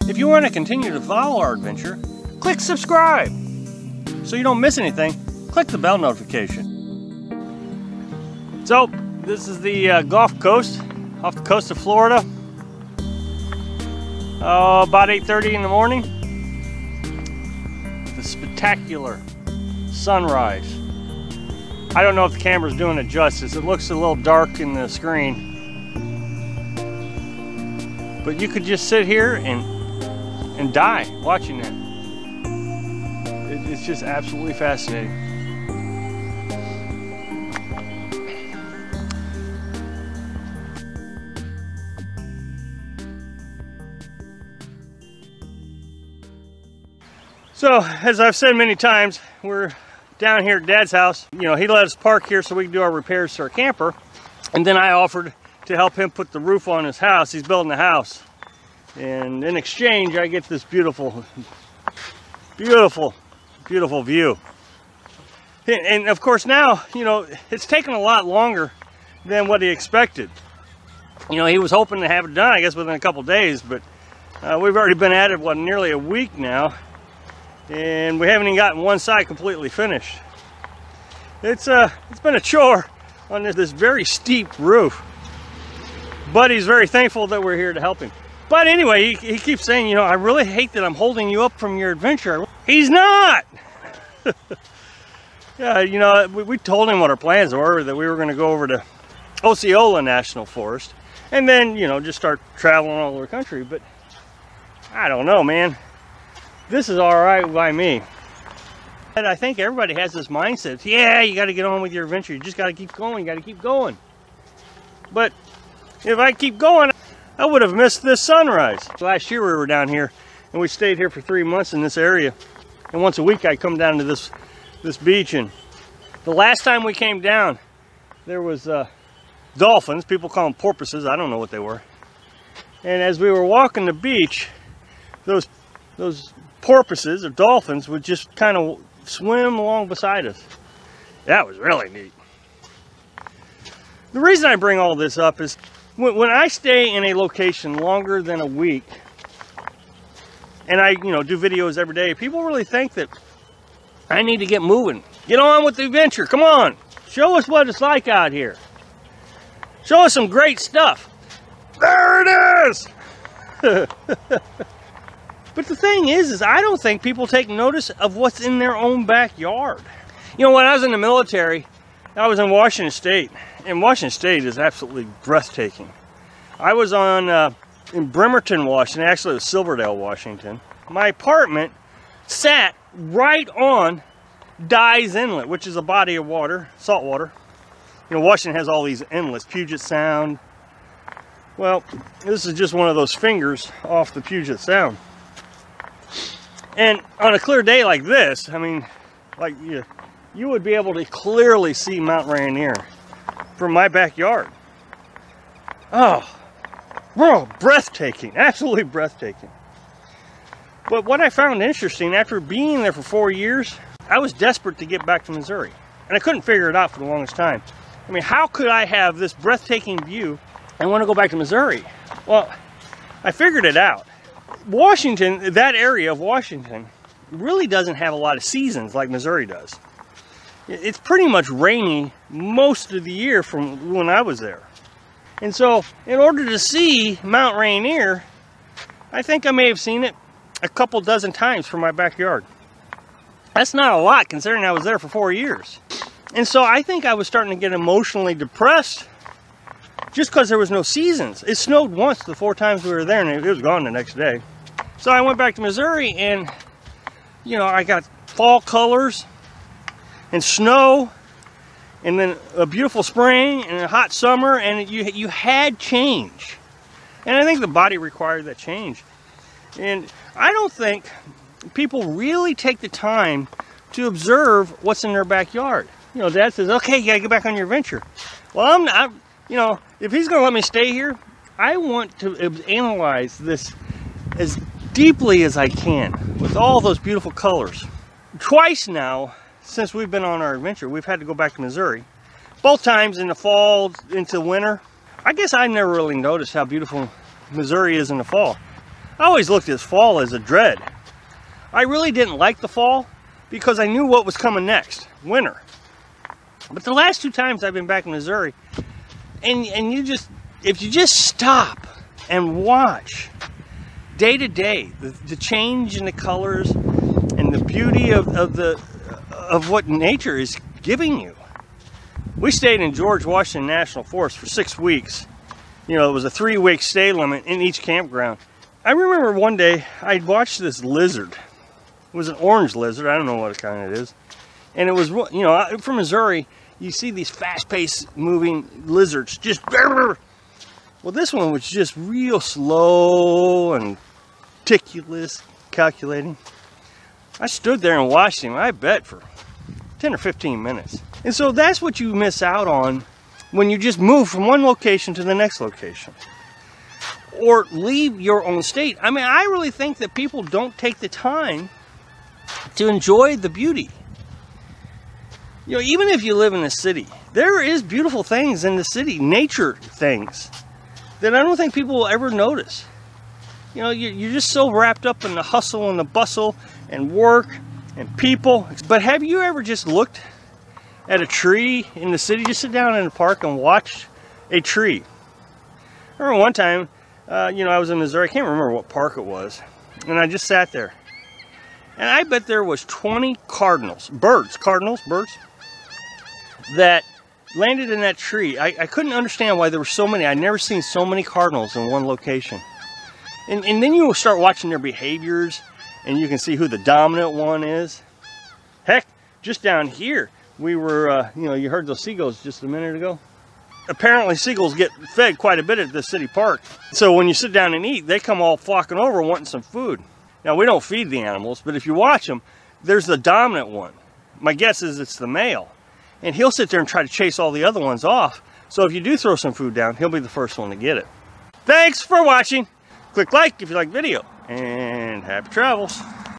If you want to continue to follow our adventure, click subscribe. So you don't miss anything, click the bell notification. So, this is the Gulf Coast, off the coast of Florida. About 8:30 in the morning. The spectacular sunrise. I don't know if the camera's doing it justice. It looks a little dark in the screen. But you could just sit here and die watching it. It's just absolutely fascinating. So, as I've said many times, we're down here at Dad's house. You know, he let us park here so we can do our repairs to our camper. And then I offered to help him put the roof on his house. He's building a house. And in exchange, I get this beautiful, beautiful, beautiful view. And of course now, you know, it's taken a lot longer than what he expected. You know, he was hoping to have it done, I guess, within a couple days, but we've already been at it, what, nearly a week now. And we haven't even gotten one side completely finished. It's been a chore on this very steep roof. But he's very thankful that we're here to help him. But anyway, he keeps saying, you know, I really hate that I'm holding you up from your adventure. He's not! Yeah, you know, we told him what our plans were, that we were going to go over to Osceola National Forest. And then, you know, just start traveling all over the country. But I don't know, man. This is all right by me. And I think everybody has this mindset. Yeah, you got to get on with your adventure. You just got to keep going. You got to keep going. But if I keep going, I would have missed this sunrise. Last year we were down here, and we stayed here for 3 months in this area. And once a week I come down to this beach. And the last time we came down, there was dolphins. People call them porpoises. I don't know what they were. And as we were walking the beach, those porpoises or dolphins would just kind of swim along beside us. That was really neat. The reason I bring all this up is when I stay in a location longer than a week, and I, you know, do videos every day, people really think that I need to get moving. Get on with the adventure. Come on. Show us what it's like out here. Show us some great stuff. There it is. But the thing is I don't think people take notice of what's in their own backyard. You know, when I was in the military, I was in Washington State, and Washington State is absolutely breathtaking. I was in Bremerton, Washington, actually it was Silverdale, Washington. My apartment sat right on Dyes Inlet, which is a body of water, salt water. You know, Washington has all these inlets, Puget Sound. Well, this is just one of those fingers off the Puget Sound. And on a clear day like this, I mean, like you would be able to clearly see Mount Rainier from my backyard. Oh, whoa, breathtaking, absolutely breathtaking. But what I found interesting, after being there for 4 years, I was desperate to get back to Missouri. And I couldn't figure it out for the longest time. I mean, how could I have this breathtaking view and want to go back to Missouri? Well, I figured it out. Washington, that area of Washington, really doesn't have a lot of seasons like Missouri does. It's pretty much rainy most of the year from when I was there. And so, in order to see Mount Rainier, I think I may have seen it a couple dozen times from my backyard. That's not a lot considering I was there for 4 years. And so I think I was starting to get emotionally depressed just because there was no seasons. It snowed once the 4 times we were there, and it was gone the next day. So I went back to Missouri, and you know, I got fall colors and snow, and then a beautiful spring and a hot summer, and you had change. And I think the body required that change. And I don't think people really take the time to observe what's in their backyard. You know, Dad says, okay, you gotta get back on your adventure. Well, you know, if he's gonna let me stay here, I want to analyze this as deeply as I can with all those beautiful colors. Twice now, since we've been on our adventure, we've had to go back to Missouri. Both times in the fall into winter. I guess I never really noticed how beautiful Missouri is in the fall. I always looked at fall as a dread. I really didn't like the fall because I knew what was coming next, winter. But the last 2 times I've been back in Missouri, and if you just stop and watch day to day the change in the colors and the beauty of what nature is giving you. We stayed in George Washington National Forest for 6 weeks. You know, it was a 3-week stay limit in each campground. I remember one day I watched this lizard. It was an orange lizard. I don't know what kind it is. And it was, you know, from Missouri, you see these fast-paced moving lizards just... Well, this one was just real slow and meticulous, calculating. I stood there and watched him, I bet, for 10 or 15 minutes. And so that's what you miss out on when you just move from one location to the next location. Or leave your own state. I mean, I really think that people don't take the time to enjoy the beauty. You know, even if you live in a city, there is beautiful things in the city, nature things, that I don't think people will ever notice. You know, you're just so wrapped up in the hustle and the bustle and work and people. But have you ever just looked at a tree in the city? Just sit down in the park and watch a tree. I remember one time, you know, I was in Missouri. I can't remember what park it was. And I just sat there. And I bet there was 20 cardinals, birds, that landed in that tree. I couldn't understand why there were so many. I'd never seen so many cardinals in one location. And then you will start watching their behaviors, and you can see who the dominant one is. Heck, just down here, we were, you know, you heard those seagulls just a minute ago. Apparently seagulls get fed quite a bit at the city park. So when you sit down and eat, they come all flocking over wanting some food. Now, we don't feed the animals, but if you watch them, there's the dominant one. My guess is it's the male. And he'll sit there and try to chase all the other ones off. So if you do throw some food down, he'll be the first one to get it. Thanks for watching. Click like if you like the video, and happy travels.